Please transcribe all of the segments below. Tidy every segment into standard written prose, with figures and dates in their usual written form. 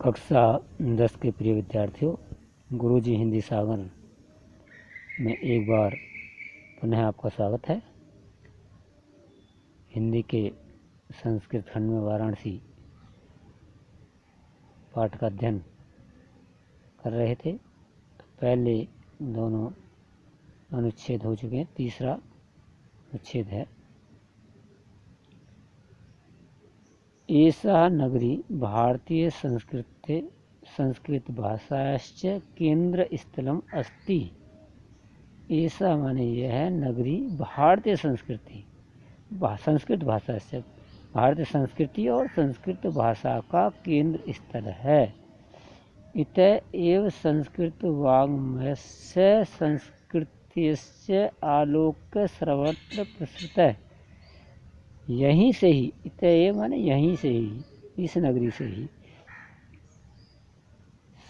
कक्षा 10 के प्रिय विद्यार्थियों, गुरुजी हिंदी सागर में एक बार पुनः आपका स्वागत है। हिंदी के संस्कृत खंड में वाराणसी पाठ का अध्ययन कर रहे थे। तो पहले दोनों अनुच्छेद हो चुके हैं, तीसरा अनुच्छेद है एषा नगरी भारतीय संस्कृत भाषाश्च केंद्र स्थलम अस्ति। ऐसा माने यह है नगरी भारतीय संस्कृत भाषा से भारतीय संस्कृति और संस्कृत भाषा का केंद्र स्थल है। इत एव संस्कृत वाङ्मयस्य संस्कृतस्य आलोक्य सर्वत्र प्रसृत है। यहीं से ही, इत एव माने यहीं से ही, इस नगरी से ही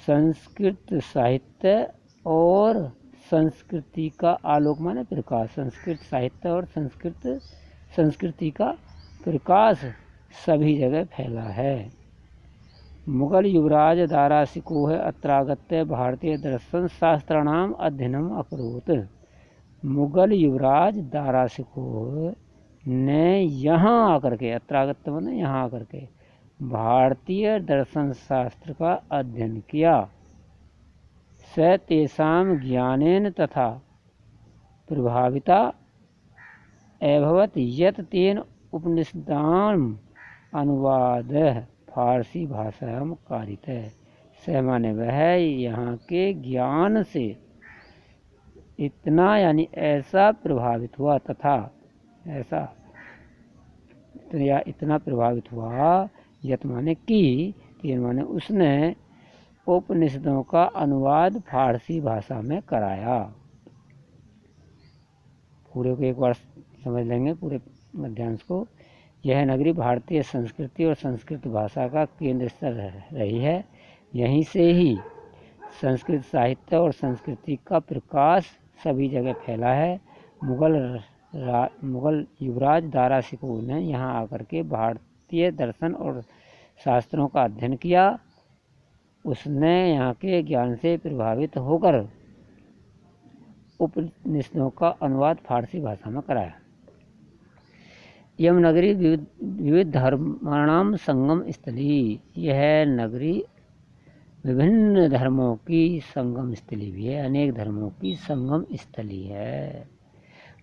संस्कृत साहित्य और संस्कृति का आलोक माने प्रकाश, संस्कृत साहित्य और संस्कृति का प्रकाश सभी जगह फैला है। मुगल युवराज दारासिको है अत्रागत्य भारतीय दर्शन शास्त्राणाम अध्ययनम अकरोत्। मुगल युवराज दारासिको ने यहाँ आकर के, अत्रागत्य माने यहाँ आकर के, भारतीय दर्शन शास्त्र का अध्ययन किया। स तेषां ज्ञानेन तथा प्रभाविता अभवत् यत् तेन उपनिषदानाम् अनुवादः फारसी भाषायां कारितः। स माने वह यहाँ के ज्ञान से इतना यानी ऐसा प्रभावित हुआ, तथा ऐसा या इतना प्रभावित हुआ, यत माने कि, तेन माने उसने उपनिषदों का अनुवाद फारसी भाषा में कराया। पूरे को एक बार समझ लेंगे, पूरे अध्यांश को। यह नगरी भारतीय संस्कृति और संस्कृत भाषा का केंद्र स्थल रही है। यहीं से ही संस्कृत साहित्य और संस्कृति का प्रकाश सभी जगह फैला है। मुगल युवराज दारासिको ने यहाँ आकर के भारतीय दर्शन और शास्त्रों का अध्ययन किया। उसने यहाँ के ज्ञान से प्रभावित होकर उपनिषदों का अनुवाद फारसी भाषा में कराया। यम नगरी विविध धर्माणाम संगम स्थली। यह नगरी विभिन्न धर्मों की संगम स्थली भी है, अनेक धर्मों की संगम स्थली है।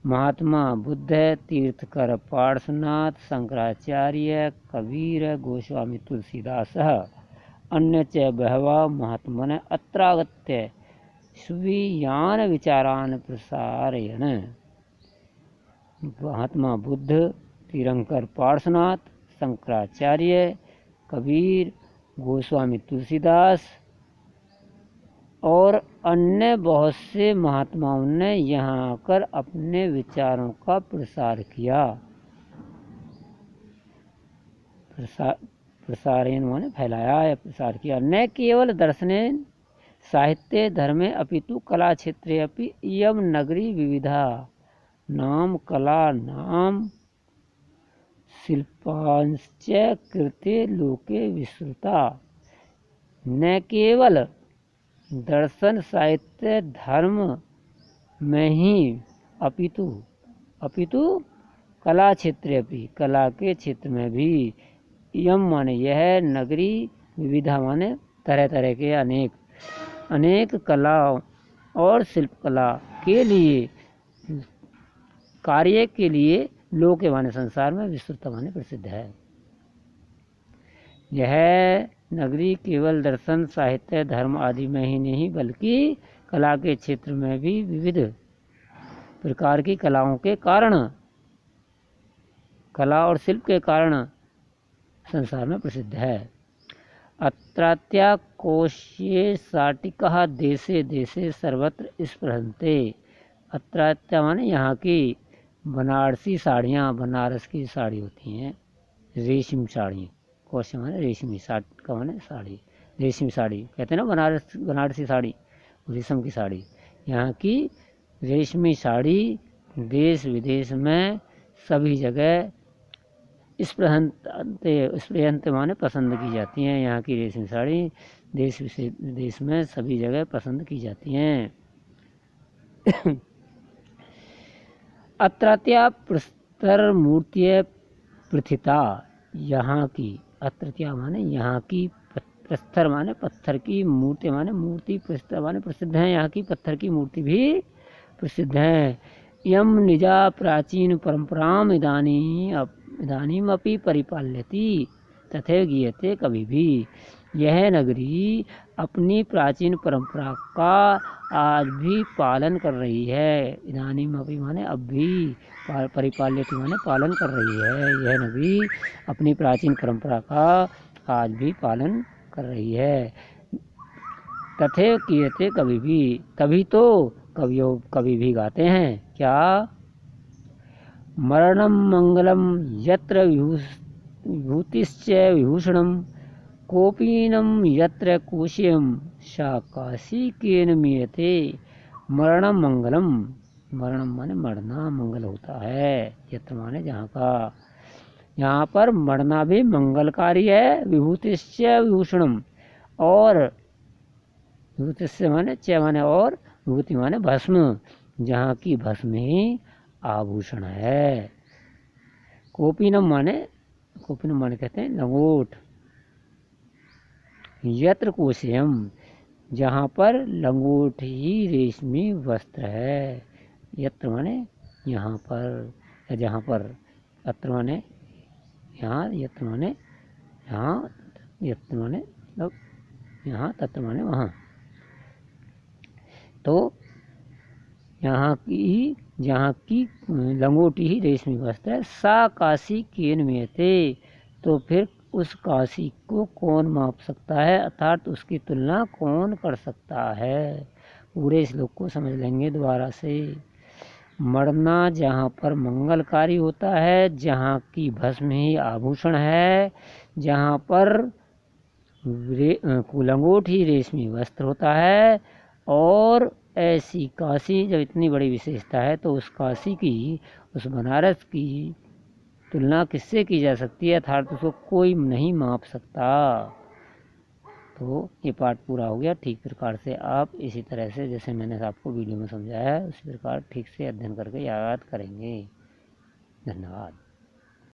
महात्मा बुद्ध, तीर्थकर पार्श्वनाथ, शंकराचार्य, कबीर, गोस्वामी तुलसीदास अन्य च बहवः महात्मनः अत्रागत्य स्वीयान् विचारान् प्रसारयन्। महात्मा बुद्ध, तीर्थंकर पार्श्वनाथ, शंकराचार्य, कबीर, गोस्वामी तुलसीदास और अन्य बहुत से महात्माओं ने यहाँ आकर अपने विचारों का प्रसार किया। प्रसारण माने फैलाया या प्रसार किया। न केवल दर्शने साहित्य धर्मे अपितु कला क्षेत्रे अपि इयं नगरी विविधा नाम कला नाम शिल्पांश्च कृते लोके विस्तृता। न केवल दर्शन साहित्य धर्म में ही अपितु कला क्षेत्र अपि, कला के क्षेत्र में भी, यम माने यह नगरी विविधा माने तरह तरह के अनेक कला और शिल्पकला के लिए, कार्य के लिए लोके माने संसार में, विस्तृत माने प्रसिद्ध है। यह नगरी केवल दर्शन साहित्य धर्म आदि में ही नहीं बल्कि कला के क्षेत्र में भी विविध प्रकार की कलाओं के कारण, कला और शिल्प के कारण संसार में प्रसिद्ध है। अत्रात्या कोशे साटिका देशे देशे सर्वत्र स्पृहन्ते। अत्रात्या माने यहाँ की बनारसी साड़ियाँ, बनारस की साड़ी होती हैं, रेशम साड़ी। कोश माने रेशमी, साटिका माने साड़ी, रेशमी साड़ी कहते हैं ना, बनारसी साड़ी, रेशम की साड़ी। यहाँ की रेशमी साड़ी देश विदेश में सभी जगह स्पृहंत माने पसंद की जाती हैं। यहाँ की रेशमी साड़ी देश में सभी जगह पसंद की जाती हैं। अत्रत्या प्रस्तर मूर्ति प्रथिता, यहाँ की, अत्रत्या माने यहाँ की, प्रस्तर माने पत्थर की, मूर्ति माने मूर्ति, प्रस्तर माने प्रसिद्ध है, यहाँ की पत्थर की मूर्ति भी प्रसिद्ध है। यम निजा प्राचीन परंपराम इदानीम अपि परिपाल्यति तथैव गीयते कभी भी। यह नगरी अपनी प्राचीन परंपरा का आज भी पालन कर रही है। इदानीम अपि माने अब भी, परिपाल्यति माने पालन कर रही है। यह नगरी अपनी प्राचीन परंपरा का आज भी पालन कर रही है। तथैव गीयते कभी भी, तभी तो कभी भी गाते हैं क्या? मरणम मंगलम यत्र विभूतिश्च विभूषणम कोपीनम यत्र कोशयम शाकाशी केन मीयते। मरणम मंगलम, मरणम माने मरना मंगल होता है, यत्र माने जहाँ का, यहाँ पर मरना भी मंगलकारी है। विभूतिश्च विभूषणम, और विभूतिश्च माने च माने और, विभूति माने भस्म, जहाँ की भस्म ही आभूषण है। कोपीनम माने कहते हैं लंगोट। यत्र कोशयम, जहाँ पर लंगोट ही रेशमी वस्त्र है। यत्र माने यहाँ पर या जहाँ पर, अत्र माने यहाँ, यत्र माने यहाँ, यत्र माने मतलब यहाँ, तत्र माने वहाँ। तो जहाँ की लंगोटी ही रेशमी वस्त्र है। सा काशी केन मीयते, तो फिर उस काशी को कौन माप सकता है, अर्थात उसकी तुलना कौन कर सकता है। पूरे श्लोक को समझ लेंगे दोबारा से। मरना जहाँ पर मंगलकारी होता है, जहाँ की भस्म ही आभूषण है, जहाँ पर लंगोट ही रेशमी वस्त्र होता है, और ऐसी काशी जब इतनी बड़ी विशेषता है तो उस काशी की, उस बनारस की तुलना किससे की जा सकती है, अर्थात उसको कोई नहीं माप सकता। तो ये पाठ पूरा हो गया। ठीक प्रकार से आप इसी तरह से जैसे मैंने आपको वीडियो में समझाया है उसी प्रकार ठीक से अध्ययन करके याद करेंगे। धन्यवाद।